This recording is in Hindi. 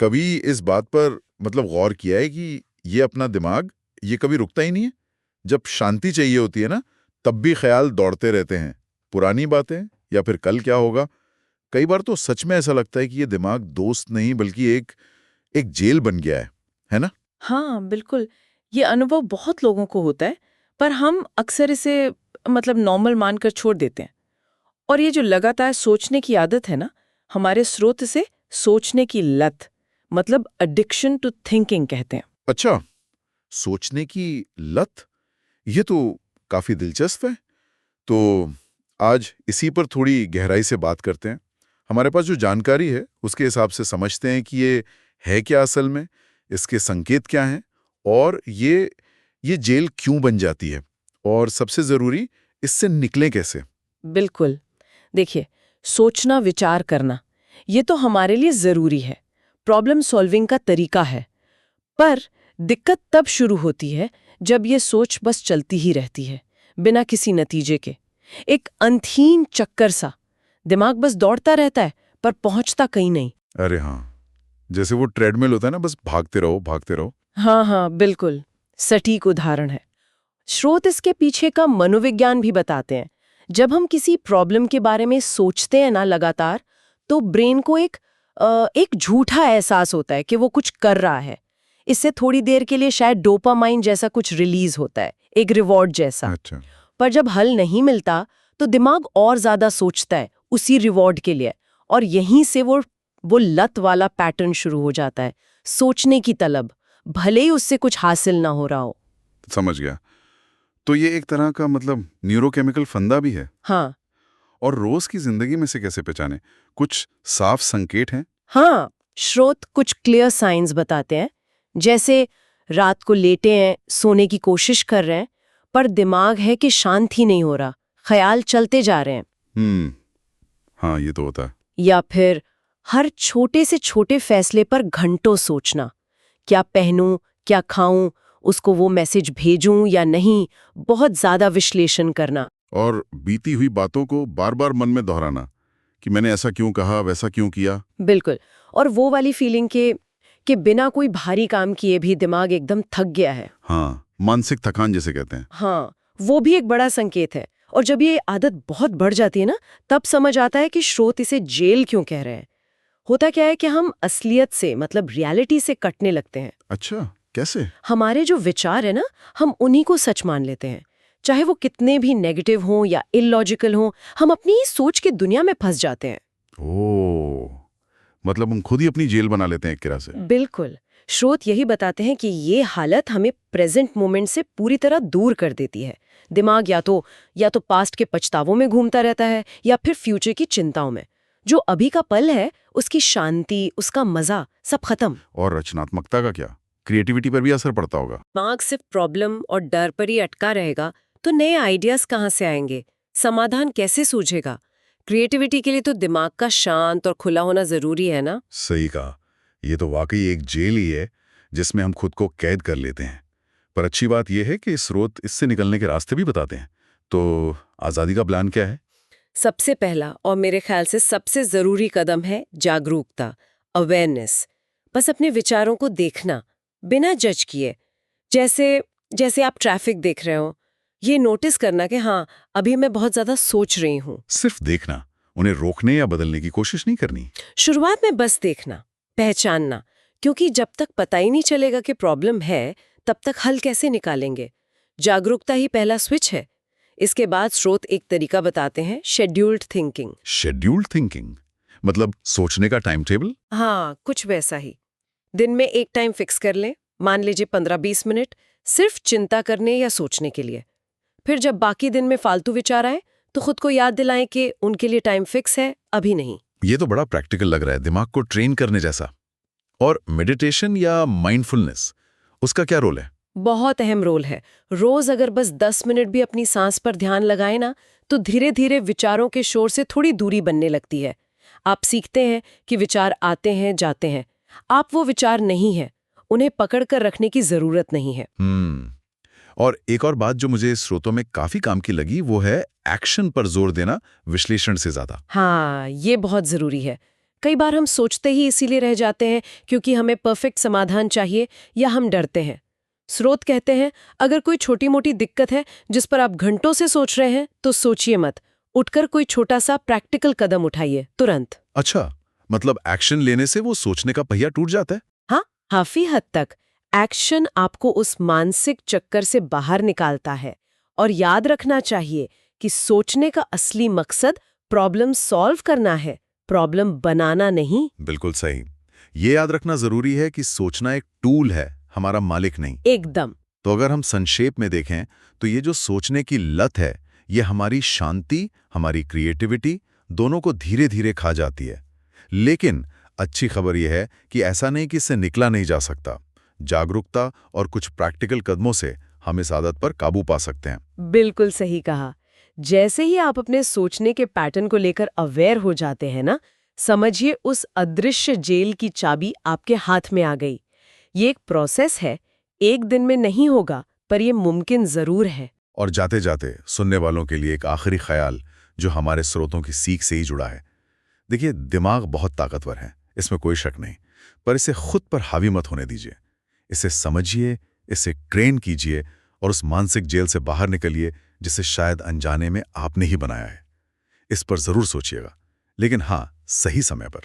कभी इस बात पर मतलब गौर किया है कि ये अपना दिमाग ये कभी रुकता ही नहीं है? जब शांति चाहिए होती है ना, तब भी ख्याल दौड़ते रहते हैं। पुरानी बातें या फिर कल क्या होगा? कई बार तो सच में ऐसा लगता है कि ये दिमाग दोस्त नहीं बल्कि एक एक जेल बन गया है ना? हाँ, बिल्कुल। ये अनुभव बहुत लोगों को होता है, पर हम अक्सर इसे मतलब नॉर्मल मानकर छोड़ देते हैं। और ये जो लगातार सोचने की आदत है ना, हमारे स्रोत से सोचने की लत, मतलब एडिक्शन टू थिंकिंग कहते हैं। अच्छा, सोचने की लत? ये तो काफी दिलचस्प है। तो आज इसी पर थोड़ी गहराई से बात करते हैं। हमारे पास जो जानकारी है उसके हिसाब से समझते हैं कि ये है क्या असल में, इसके संकेत क्या हैं और ये जेल क्यों बन जाती है और सबसे जरूरी इससे निकलें कैसे। बिल्कुल। देखिए, सोचना, विचार करना, ये तो हमारे लिए ज़रूरी है। प्रॉब्लम सॉल्विंग का तरीका है। पर दिक्कत तब शुरू होती है जब ये सोच बस चलती ही रहती है, बिना किसी नतीजे के। एक अंतहीन चक्कर सा। दिमाग बस दौड़ता रहता है, पर पहुंचता कहीं नहीं। अरे हाँ, जैसे वो ट्रेडमिल होता है ना, बस भागते रहो भागते रहो। हाँ हाँ, बिल्कुल। सटीक उदाहरण है। स्रोत इसके पीछे का मनोविज्ञान भी बताते हैं। जब हम किसी प्रॉब्लम के बारे में सोचते हैं ना लगातार, तो ब्रेन को एक झूठा एहसास होता है कि वो कुछ कर रहा है। इससे थोड़ी देर के लिए शायद डोपामाइन जैसा कुछ रिलीज होता है, एक रिवॉर्ड जैसा। अच्छा। पर जब हल नहीं मिलता, तो दिमाग और ज्यादा सोचता है उसी रिवॉर्ड के लिए। और यहीं से वो लत वाला पैटर्न शुरू हो जाता है। सोचने की तलब, भले ही उससे कुछ हासिल ना हो रहा हो। समझ गया। तो ये एक तरह का मतलब न्यूरोकेमिकल फंदा भी है। हाँ और रोज की जिंदगी में से कैसे पहचाने? कुछ साफ संकेत हैं? हाँ, स्रोत कुछ क्लियर साइंस बताते हैं। जैसे रात को लेटे हैं, सोने की कोशिश कर रहे हैं, पर दिमाग है कि शांत ही नहीं हो रहा, ख्याल चलते जा रहे हैं। हम्म। हाँ, ये तो होता है। या फिर हर छोटे से छोटे फैसले पर घंटों सोचना, क्या पहनूं, क्या खाऊं, उसको वो मैसेज भेजूं या नहीं, बहुत ज्यादा विश्लेषण करना। और बीती हुई बातों को बार बार मन में दोहराना कि मैंने ऐसा क्यों कहा, वैसा क्यों किया। बिल्कुल। और वो वाली फीलिंग कि बिना कोई भारी काम किए भी दिमाग एकदम थक गया है। हाँ, मानसिक थकान जिसे कहते हैं। हाँ, वो भी एक बड़ा संकेत है। और जब ये आदत बहुत बढ़ जाती है ना, तब समझ आता है कि स्रोत इसे जेल क्यों कह रहे हैं। होता क्या है कि हम असलियत से, मतलब रियलिटी से कटने लगते हैं। अच्छा, कैसे? हमारे जो विचार है ना, हम उन्हीं को सच मान लेते हैं, चाहे वो कितने भी नेगेटिव हों या इलॉजिकल हों। हम अपनी ही सोच की दुनिया में फंस जाते हैं। ओ, मतलब हम खुद ही अपनी जेल बना लेते हैं एक तरह से। बिल्कुल। स्रोत यही बताते हैं कि ये हालत हमें प्रेजेंट मोमेंट से पूरी तरह दूर कर देती है। दिमाग या तो पास्ट के पछतावों में घूमता रहता है, या फिर फ्यूचर की चिंताओं में। जो अभी का पल है, उसकी शांति, उसका मजा सब खत्म। और रचनात्मकता का क्या? क्रिएटिविटी पर भी असर पड़ता होगा। दिमाग सिर्फ प्रॉब्लम और डर पर ही अटका रहेगा, तो नए आइडियाज कहाँ से आएंगे? समाधान कैसे सूझेगा? क्रिएटिविटी के लिए तो दिमाग का शांत और खुला होना जरूरी है ना। सही कहा। ये तो वाकई एक जेल ही है जिसमें हम खुद को कैद कर लेते हैं। पर अच्छी बात यह है कि स्रोत इससे निकलने के रास्ते भी बताते हैं। तो आज़ादी का प्लान क्या है? सबसे पहला और मेरे ख्याल से सबसे जरूरी कदम है जागरूकता, अवेयरनेस। बस अपने विचारों को देखना, बिना जज किए। जैसे जैसे आप ट्रैफिक देख रहे हो, ये नोटिस करना कि हाँ, अभी मैं बहुत ज्यादा सोच रही हूँ। सिर्फ देखना, उन्हें रोकने या बदलने की कोशिश नहीं करनी। शुरुआत में बस देखना, पहचानना। क्योंकि जब तक पता ही नहीं चलेगा कि प्रॉब्लम है, तब तक हल कैसे निकालेंगे? जागरूकता ही पहला स्विच है। इसके बाद स्रोत एक तरीका बताते हैं, शेड्यूल्ड थिंकिंग। शेड्यूल्ड थिंकिंग मतलब सोचने का टाइम टेबल? हाँ, कुछ वैसा ही। दिन में एक टाइम फिक्स कर लें, मान लीजिए 15-20 मिनट, सिर्फ चिंता करने या सोचने के लिए। फिर जब बाकी दिन में फालतू विचार आए, तो खुद को याद दिलाएं कि उनके लिए टाइम फिक्स है, अभी नहीं। ये तो बड़ा प्रैक्टिकल लग रहा है, दिमाग को ट्रेन करने जैसा। और मेडिटेशन या माइंडफुलनेस, उसका क्या रोल है? बहुत अहम रोल है। रोज अगर बस 10 मिनट भी अपनी सांस पर ध्यान लगाए ना, तो धीरे धीरे विचारों के शोर से थोड़ी दूरी बनने लगती है। आप सीखते हैं कि विचार आते हैं, जाते हैं। आप वो विचार नहीं है, उन्हें पकड़ कर रखने की जरूरत नहीं है। और एक और बात जो मुझे स्रोतों में काफी काम की लगी, वो है एक्शन पर जोर देना विश्लेषण से ज्यादा। हाँ, ये बहुत जरूरी है। कई बार हम सोचते ही इसीलिए रह जाते हैं क्योंकि हमें परफेक्ट समाधान चाहिए या हम डरते हैं। स्रोत कहते हैं, अगर कोई छोटी मोटी दिक्कत है जिस पर आप घंटों से सोच रहे हैं, तो सोचिए मत, उठकर कोई छोटा सा प्रैक्टिकल कदम उठाइए तुरंत। अच्छा, मतलब एक्शन लेने से वो सोचने का पहिया टूट जाता है? हाँ, काफी हद तक। एक्शन आपको उस मानसिक चक्कर से बाहर निकालता है। और याद रखना चाहिए कि सोचने का असली मकसद प्रॉब्लम सॉल्व करना है, प्रॉब्लम बनाना नहीं। बिल्कुल सही। ये याद रखना जरूरी है कि सोचना एक टूल है, हमारा मालिक नहीं। एकदम। तो अगर हम संक्षेप में देखें तो ये जो सोचने की लत है, ये हमारी शांति, हमारी क्रिएटिविटी दोनों को धीरे धीरे खा जाती है। लेकिन अच्छी खबर यह है कि ऐसा नहीं कि इससे निकला नहीं जा सकता। जागरूकता और कुछ प्रैक्टिकल कदमों से हम इस आदत पर काबू पा सकते हैं। बिल्कुल सही कहा। जैसे ही आप अपने सोचने के पैटर्न को लेकर अवेयर हो जाते हैं ना, समझिए उस अदृश्य जेल की चाबी आपके हाथ में आ गई। ये एक प्रोसेस है, एक दिन में नहीं होगा, पर ये मुमकिन जरूर है। और जाते जाते सुनने वालों के लिए एक आखिरी ख्याल जो हमारे स्रोतों की सीख से ही जुड़ा है। देखिए, दिमाग बहुत ताकतवर है, इसमें कोई शक नहीं, पर इसे खुद पर हावी मत होने दीजिए। इसे समझिए, इसे ट्रेन कीजिए और उस मानसिक जेल से बाहर निकलिए जिसे शायद अनजाने में आपने ही बनाया है। इस पर जरूर सोचिएगा, लेकिन हाँ, सही समय पर।